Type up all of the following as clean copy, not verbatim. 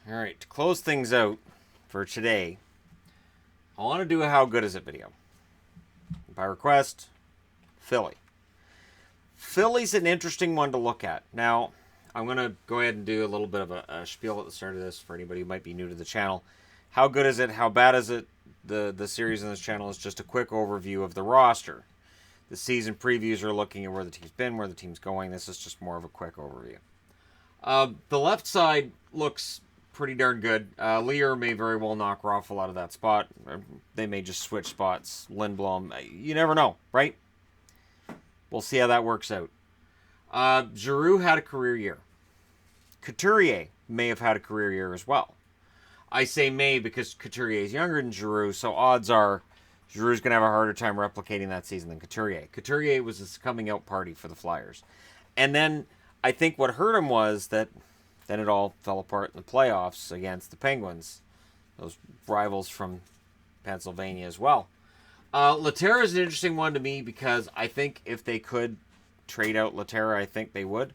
All right, to close things out for today, I want to do a How Good Is It video. By request, Philly. Philly's an interesting one to look at. Now, I'm going to go ahead and do a little bit of a spiel at the start of this for anybody who might be new to the channel. How good is it? How bad is it? The series on this channel is just a quick overview of the roster. The season previews are looking at where the team's been, where the team's going. This is just more of a quick overview. The left side looks pretty darn good. Lear may very well knock Raffle out of that spot. They may just switch spots. Lindblom, you never know, right? We'll see how that works out. Giroux had a career year. Couturier may have had a career year as well. I say may because Couturier is younger than Giroux, so odds are Giroux's going to have a harder time replicating that season than Couturier. Couturier was his coming out party for the Flyers. And then I think what hurt him was that then it all fell apart in the playoffs against the Penguins, those rivals from Pennsylvania as well. Laterra is an interesting one to me because I think if they could trade out Laterra, I think they would.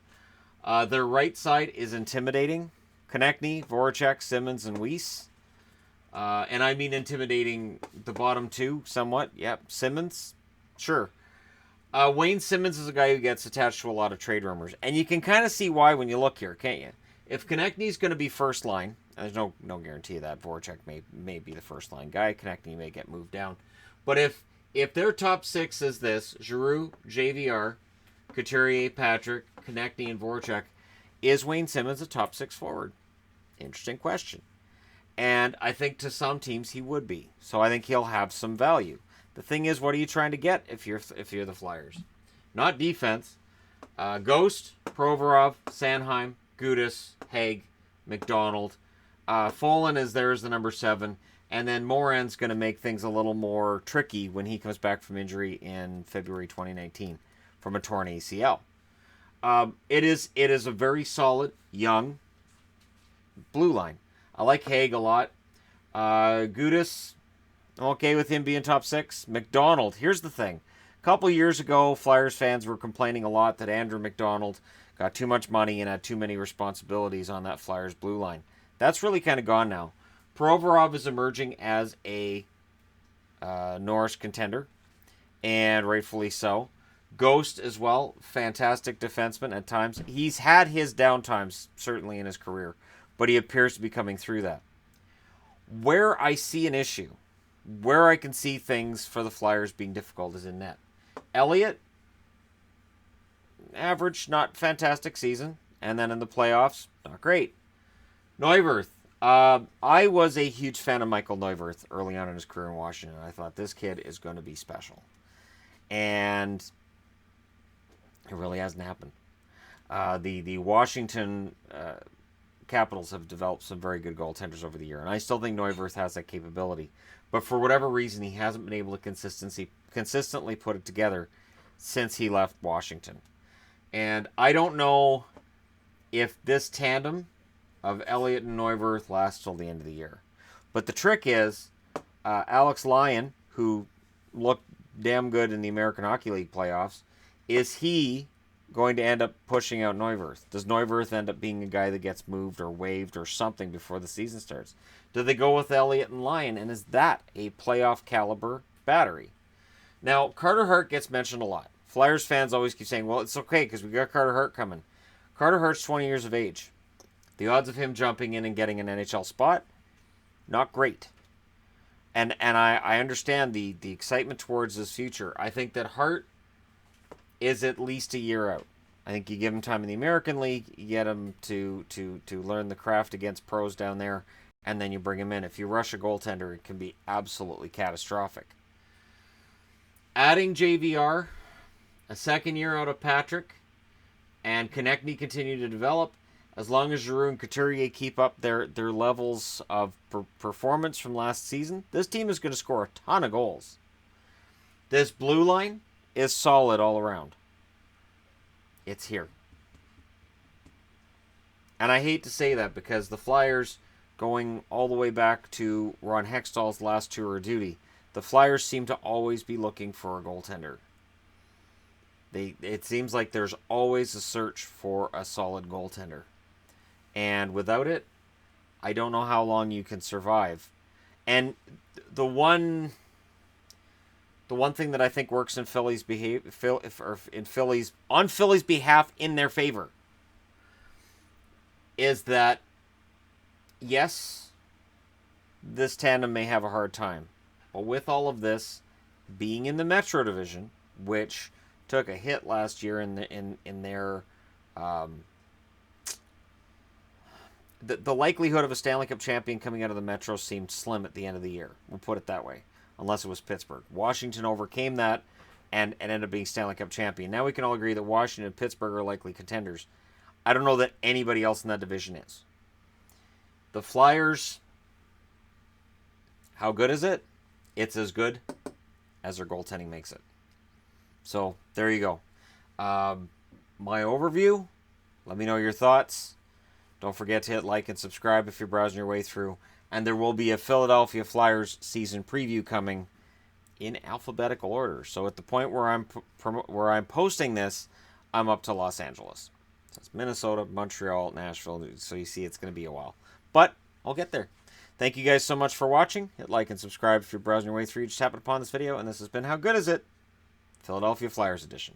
Their right side is intimidating. Konechny, Voracek, Simmons, and Weiss. And I mean intimidating the bottom two somewhat. Yep, Simmons, sure. Wayne Simmons is a guy who gets attached to a lot of trade rumors. And you can kind of see why when you look here, can't you? If Konechny's going to be first line, and there's no guarantee of that. Voracek may be the first line guy. Konechny may get moved down. But if their top six is this, Giroux, JVR, Couturier, Patrick, Konechny, and Voracek, is Wayne Simmons a top six forward? Interesting question. And I think to some teams he would be. So I think he'll have some value. The thing is, what are you trying to get if you're the Flyers? Not defense. Ghost, Provorov, Sanheim, Gudas, Haig, McDonald. Folan is there as the number 7. And then Moran's going to make things a little more tricky when he comes back from injury in February 2019 from a torn ACL. It is a very solid, young blue line. I like Haig a lot. Gudas, I'm okay with him being top 6. McDonald, here's the thing. A couple years ago, Flyers fans were complaining a lot that Andrew McDonald got too much money and had too many responsibilities on that Flyers blue line. That's really kind of gone now. Provorov is emerging as a Norris contender, and rightfully so. Ghost as well, fantastic defenseman at times. He's had his downtimes, certainly in his career, but he appears to be coming through that. Where I see an issue, where I can see things for the Flyers being difficult is in net. Elliott, average, not fantastic season, and then in the playoffs, not great. Neuwirth, I was a huge fan of Michael Neuwirth early on in his career in Washington. I thought this kid is going to be special. And it really hasn't happened. The Washington Capitals have developed some very good goaltenders over the year, and I still think Neuwirth has that capability. But for whatever reason, he hasn't been able to consistently put it together since he left Washington. And I don't know if this tandem of Elliott and Neuwirth lasts till the end of the year. But the trick is, Alex Lyon, who looked damn good in the American Hockey League playoffs, is he going to end up pushing out Neuwirth? Does Neuwirth end up being a guy that gets moved or waived or something before the season starts? Do they go with Elliott and Lyon, and is that a playoff caliber battery? Now, Carter Hart gets mentioned a lot. Flyers fans always keep saying, well, it's okay because we got Carter Hart coming. Carter Hart's 20 years of age. The odds of him jumping in and getting an NHL spot, not great. And I understand the excitement towards his future. I think that Hart is at least a year out. I think you give him time in the American League, you get him to learn the craft against pros down there, and then you bring him in. If you rush a goaltender, it can be absolutely catastrophic. Adding JVR, a second year out of Patrick, and Konechny continue to develop, as long as Giroux and Couturier keep up their levels of performance from last season, this team is going to score a ton of goals. This blue line is solid all around. It's here. And I hate to say that because the Flyers, going all the way back to Ron Hextall's last tour of duty, the Flyers seem to always be looking for a goaltender. It seems like there's always a search for a solid goaltender. And without it, I don't know how long you can survive. And the one thing that I think works in Philly's on Philly's behalf in their favor is that, yes, this tandem may have a hard time, but with all of this being in the Metro Division, which took a hit last year in their the likelihood of a Stanley Cup champion coming out of the Metro seemed slim at the end of the year. We'll put it that way, unless it was Pittsburgh. Washington overcame that and ended up being Stanley Cup champion. Now we can all agree that Washington and Pittsburgh are likely contenders. I don't know that anybody else in that division is. The Flyers, how good is it? It's as good as their goaltending makes it. So, there you go. My overview. Let me know your thoughts. Don't forget to hit like and subscribe if you're browsing your way through. And there will be a Philadelphia Flyers season preview coming in alphabetical order. So at the point where I'm posting this, I'm up to Los Angeles. So it's Minnesota, Montreal, Nashville. So you see it's going to be a while. But I'll get there. Thank you guys so much for watching. Hit like and subscribe if you're browsing your way through. You just happened upon this video. And this has been How Good Is It? Philadelphia Flyers edition.